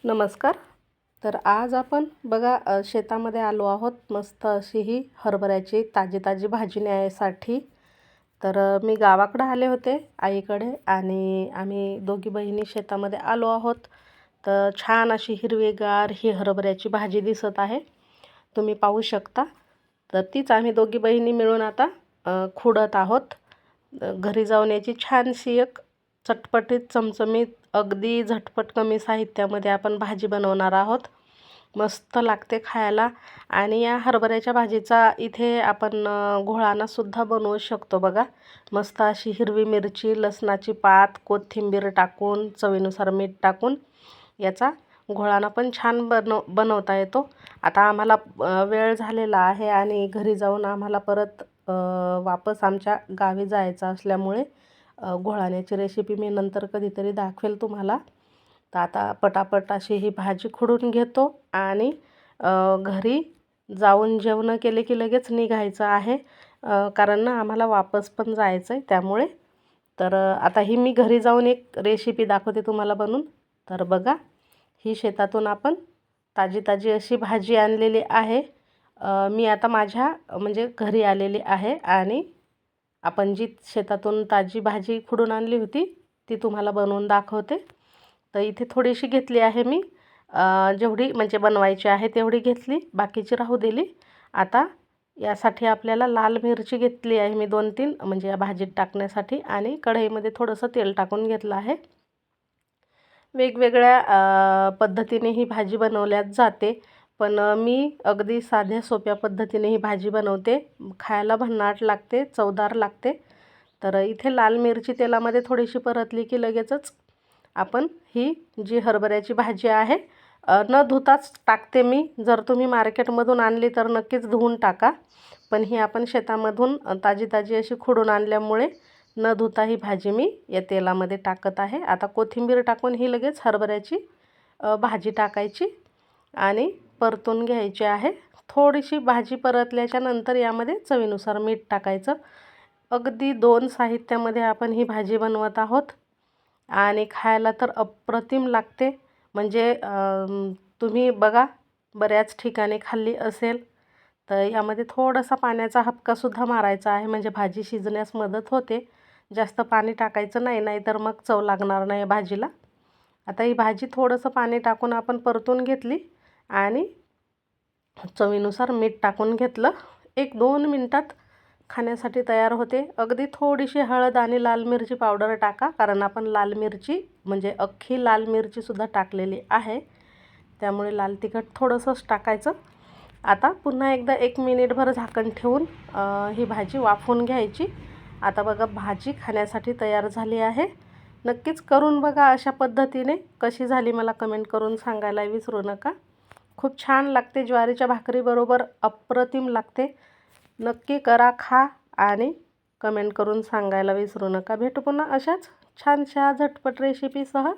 नमस्कार. तर आज आपण बघा शेतामध्ये आलो आहोत. मस्त अशी ही हरभऱ्याची ताजी ताजी भाजी न्यायसाठी. तर मी गावाकडे आले होते आईकडे आणि आम्ही दोघी बहिणी शेतामध्ये आलो आहोत. तर छान अशी हिरवीगार ही हरभऱ्याची भाजी दिसत आहे, तुम्ही पाहू शकता. तर तीच आम्ही दोघी बहिणी मिळून आता खुडत आहोत. घरी जाऊन याची छानशी एक चटपटीत चमचमीत अगदी झटपट कमी साहित्यामध्ये आपण भाजी बनवणार आहोत. मस्त लागते खायला. आणि या हरभऱ्याच्या भाजीचा इथे आपण घोळानासुद्धा बनवू शकतो बघा. मस्त अशी हिरवी मिरची, लसणाची पात, कोथिंबीर टाकून, चवीनुसार मीठ टाकून याचा घोळाना पण छान बनवता येतो. आता आम्हाला वेळ झालेला आहे आणि घरी जाऊन आम्हाला परत वापस आमच्या गावी जायचं असल्यामुळे घोळाण्याची रेसिपी मी नंतर कधीतरी दाखवेल तुम्हाला. तर आता पटापट अशी ही भाजी खुडून घेतो आणि घरी जाऊन जेवण केले की लगेच निघायचं आहे, कारण ना आम्हाला वापस पण जायचं आहे त्यामुळे. तर आता ही मी घरी जाऊन एक रेसिपी दाखवते तुम्हाला बनवून. तर बघा, ही शेतातून आपण ताजी ताजी अशी भाजी आणलेली आहे. मी आता माझ्या म्हणजे घरी आलेली आहे आणि आपण जी शेतातून ताजी भाजी खुडून आणली होती ती तुम्हाला बनवून दाखवते. तर इथे थोडीशी घेतली आहे मी, जेवढी म्हणजे बनवायची आहे तेवढी घेतली, बाकीची राहू दिली. आता यासाठी आपल्याला लाल मिरची घेतली आहे मी 2-3, म्हणजे या भाजीत टाकण्यासाठी. आणि कढईमध्ये थोडंसं तेल टाकून घेतलं आहे. वेगवेगळ्या पद्धतीने ही भाजी बनवल्यात जाते, पण मी अगदी साध्या सोप्या पद्धतीने ही भाजी बनवते. खायला भन्नाट लागते, चवदार लागते. तर इथे लाल मिरची तेलामध्ये थोडीशी परतली की लगेचच आपण ही जी हरभऱ्याची भाजी आहे न धुताच टाकते मी. जर तुम्ही मार्केटमधून आणली तर नक्कीच धुवून टाका, पण ही आपण शेतामधून ताजी ताजी अशी खुडून आणल्यामुळे न धुता ही भाजी मी या तेलामध्ये टाकत आहे. आता कोथिंबीर टाकून ही लगेच हरभऱ्याची भाजी टाकायची आणि परतून घ्यायची आहे. थोडीशी भाजी परतल्याच्या नंतर यामध्ये चवीनुसार मीठ टाकायचं. अगदी 2 साहित्यामध्ये आपण ही भाजी बनवत आहोत आणि खायला तर अप्रतिम लागते. म्हणजे तुम्ही बघा, बऱ्याच ठिकाणी खाल्ली असेल. तर यामध्ये थोडासा पाण्याचा हबकासुद्धा मारायचा आहे, म्हणजे भाजी शिजण्यास मदत होते. जास्त पाणी टाकायचं नाही, नाहीतर मग चव लागणार नाही भाजीला. आता ही भाजी थोडंसं पाणी टाकून आपण परतून घेतली आणि चवीनुसार मीठ टाकून घेतलं. 1-2 मिनटात खाण्यासाठी तयार होते. अगदी थोडीशी हळद आणि लाल मिरची पावडर टाका, कारण आपण लाल मिरची म्हणजे अख्खी लाल मिरचीसुद्धा टाकलेली आहे, त्यामुळे लाल तिखट थोडंसंच टाकायचं. आता पुन्हा एकदा 1 मिनिटभर झाकण ठेवून ही भाजी वाफवून घ्यायची. आता बघा, भाजी खाण्यासाठी तयार झाली आहे. नक्कीच करून बघा अशा पद्धतीने. कशी झाली मला कमेंट करून सांगायला विसरू नका. खूप छान लागते, ज्वारीच्या भाकरीबरोबर अप्रतिम लागते. नक्की करा, खा आणि कमेंट करून सांगायला विसरू नका. भेटू पुन्हा अशाच छानशा झटपट रेसिपीसह.